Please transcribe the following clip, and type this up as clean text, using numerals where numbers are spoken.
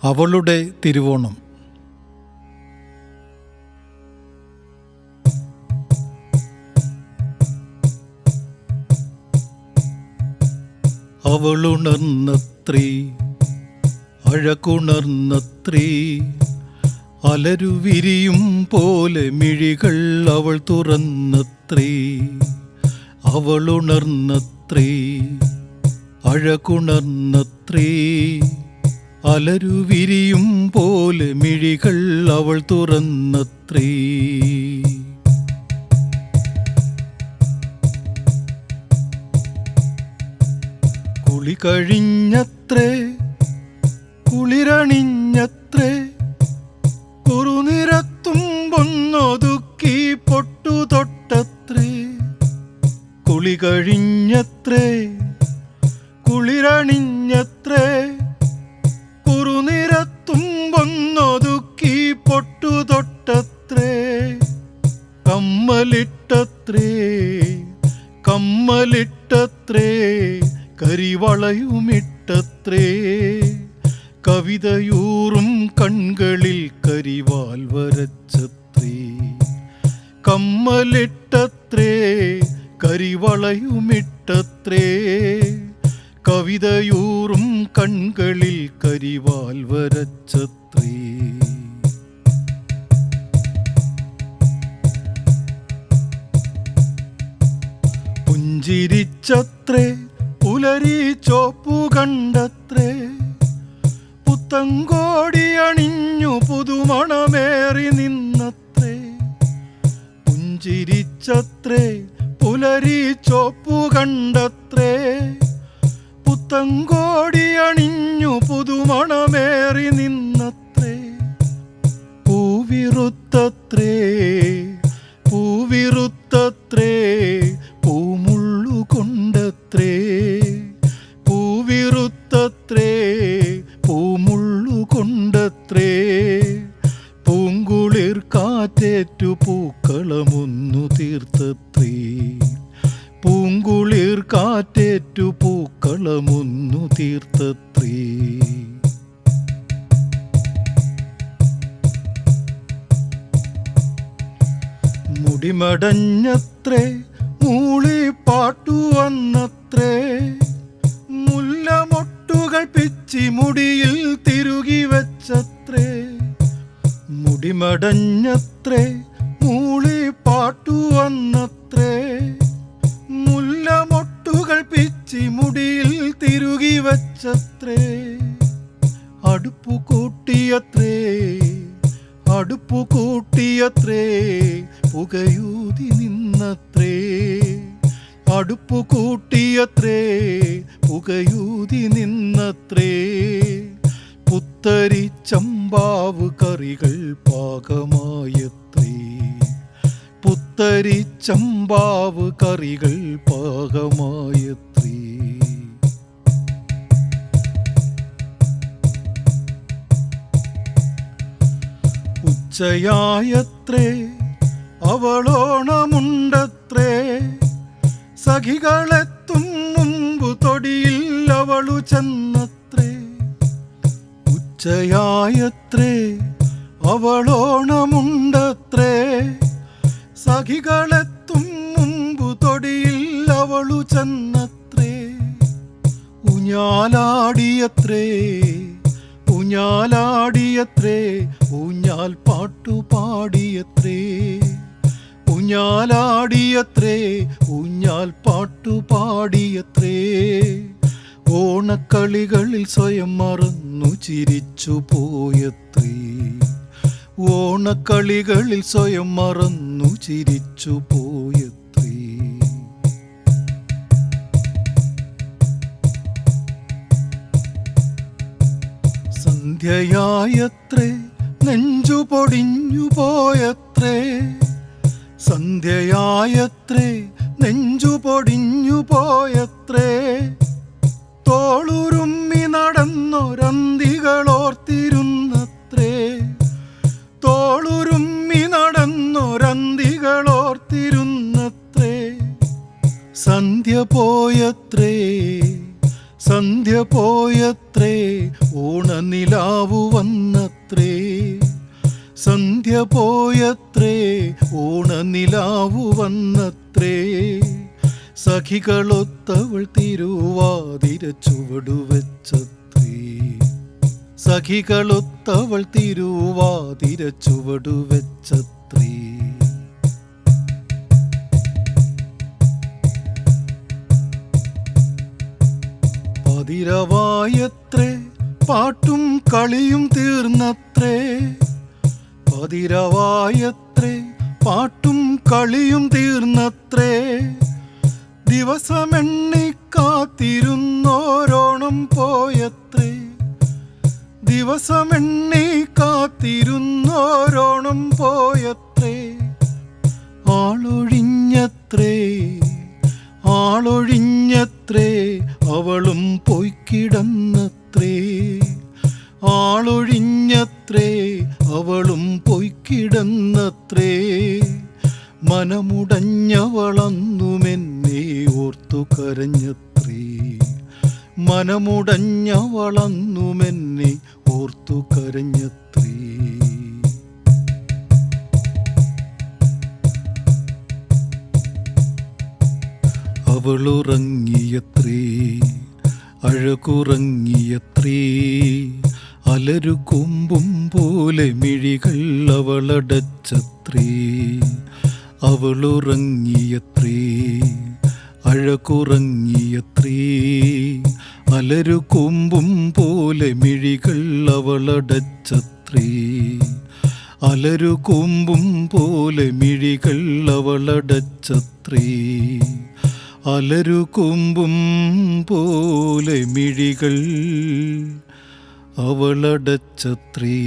അവളുടെ തിരുവോണം. അവളുണർന്നത്രേ, അഴകുണർന്നത്രേ, അലരുവിരിയും പോലെ മിഴികൾ അവൾ തുറന്നത്രേ. അവളുണർന്നത്രേ, അഴകുണർന്നത്രേ, അലരുവിരിയും പോലെ മിഴികൾ അവൾ തുറന്നത്രേ. കുളി കഴിഞ്ഞത്രേ, കുളിരണിഞ്ഞത്രേ, കുറുനിരത്തുമ്പൊന്നൊതുക്കി പൊട്ടു തൊട്ടത്രേ. കുളി കഴിഞ്ഞത്രേ, കുളിരണിഞ്ഞത്രേ, കുറുനിരത്തുമ്പൊന്നൊതുക്കി പൊട്ടു തൊട്ടത്രേ. കമ്മലിട്ടത്രേ, കമ്മലിട്ടത്രേ, കരിവളയുമിട്ടത്രേ. കവിതയൂറും കൺകളിൽ കരിവാൽ വരച്ചത്രേ. കമ്മലിട്ടത്രേ, കരിവളയുമിട്ടത്രേ, കവിതയൂറും കൺകളിൽ കരിവാൽ വരച്ചത്രേ. പുഞ്ചിരിച്ചത്രേ, പുലരി ചോപ്പു കണ്ടത്രേ, പുത്തങ്കോടി അണിഞ്ഞു പുതുമണമേറി നിന്നത്രേ. പുഞ്ചിരിച്ചത്രേ, പുലരി ചോപ്പു കണ്ടത്രേ, പുത്തങ്കോടി അണിഞ്ഞു പുതുമണമേറി നിന്നത്രേ. പൂവിറുത്തത്രേ, പൂവിറുത്തത്രേ, പൂമുള്ളു കൊണ്ടത്രേ. പൂവിറുത്തത്രേ, പൂമുള്ളു കൊണ്ടത്രേ, പൂങ്കുളിർ കാറ്റേറ്റു പൂക്കളമൊന്നു തീർത്തത്രേ. പൂങ്കുളിർ കാറ്റേറ്റു പൂക്കളമൊന്നു തീർത്തത്രേ. മുടിമടഞ്ഞത്രേ, മൂളിപ്പാട്ടു വന്നത്രേ, മുല്ലമൊട്ടുകൾ പിച്ചി മുടിയിൽ തിരുകി വെച്ചത്രേ. മുടിമടഞ്ഞത്രേ, മൂളിപ്പാട്ടു വന്നത്രേ, മുല്ലമൊട്ടുകൾ പിച്ചി മുടിയിൽ തിരുകി വെച്ചത്രേ. അടുപ്പു കൂട്ടിയത്രേ, അടുപ്പു കൂട്ടിയത്രേ, പുകയൂതി നിന്നത്രേ. അടുപ്പു കൂട്ടിയത്രേ, പുകയൂതി നിന്നത്രേ. പുത്തരി ചമ്പാവ് കറികൾ പാകമായത്രേ. പുത്തരി ചമ്പാവ് കറികൾ പാകമായത്രേ. ഉച്ചയായത്രേ, അവളോണമുണ്ടത്രേ, സഖികളെത്തും മുമ്പു തൊടിയിൽ അവളു ചെന്നത്രേ. ഉച്ചയായത്രേ, അവളോണമുണ്ടത്രേ, സഖികളെത്തും മുമ്പു തൊടിയിൽ അവളു ചെന്നത്രേ. ഊഞ്ഞാലാടിയത്രേ, ഊഞ്ഞാലാടിയത്രേ, ഊഞ്ഞാൽ പാട്ടു പാടിയത്രേ. ഊഞ്ഞാലാടിയത്രേ, ഊഞ്ഞാൽ പാട്ടു പാടിയത്രേ. ഓണക്കളികളിൽ സ്വയം മറന്നു ചിരിച്ചു പോയത്രേ. ഓണക്കളികളിൽ സ്വയം മറന്നു ചിരിച്ചു പോയത്രേ. സന്ധ്യയായത്രേ, നെഞ്ചു പൊടിഞ്ഞു പോയത്രേ. സന്ധ്യയായത്രേ, നെഞ്ചു പൊടിഞ്ഞു പോയത്രേ. തോളുരുമ്മി നടന്നൊരന്തികളോർത്തിരുന്നത്രേ. തോളുരുമ്മി നടന്നൊരന്തികളോർത്തിരുന്നത്രേ. സന്ധ്യ പോയത്രേ, സന്ധ്യ പോയത്രേ ഓണനിലാവു വന്നത്രേ. സന്ധ്യ പോയത്രേ ഓണനിലാവു വന്നത്രേ. സഖികളൊത്തവൾ തിരുവാതിര ചുവടുവെച്ചത്രേ. സഖികളൊത്തവൾ തിരുവാതിര ചുവടുവെച്ചത്രേ. പതിരവായത്രേ പാട്ടും കളിയും തീർന്നത്രേ. പതിരവായത്രേ പാട്ടും കളിയും തീർന്നത്രേ. ദിവസമെണ്ണി കാത്തിരുന്നോരോണം പോയത്രേ. ദിവസമെണ്ണി കാത്തിരുന്നോരോണം പോയത്രേ. ആളൊഴിഞ്ഞത്രേ ആളൊഴിഞ്ഞത്രേ അവളും പൊയ്ക്കിടന്നത്രേ. ആളൊഴിഞ്ഞത്രേ അവളും പൊയ്ക്കിടന്നത്രേ. മനമുടഞ്ഞവളന്നുമെന്നെ ഓർത്തു കരഞ്ഞത്രേ. മനമുടഞ്ഞവളന്നുമെന്നെ ഓർത്തു കരഞ്ഞത്രേ. അവളുറങ്ങിയത്രേ അഴകുറങ്ങിയത്രേ. അലരു കൊമ്പും പോലെ മിഴികൾ അവളടച്ചത്രേ. അവളുറങ്ങിയത്രേ അഴകുറങ്ങിയത്രേ. അലരു കൊമ്പും പോലെ മിഴികൾ അവളടച്ചത്രേ. അലരു കൊമ്പും പോലെ മിഴികൾ അവളടച്ചത്രേ. അലരു കൊമ്പും പോലെ മിഴികൾ അവളടച്ചത്രേ.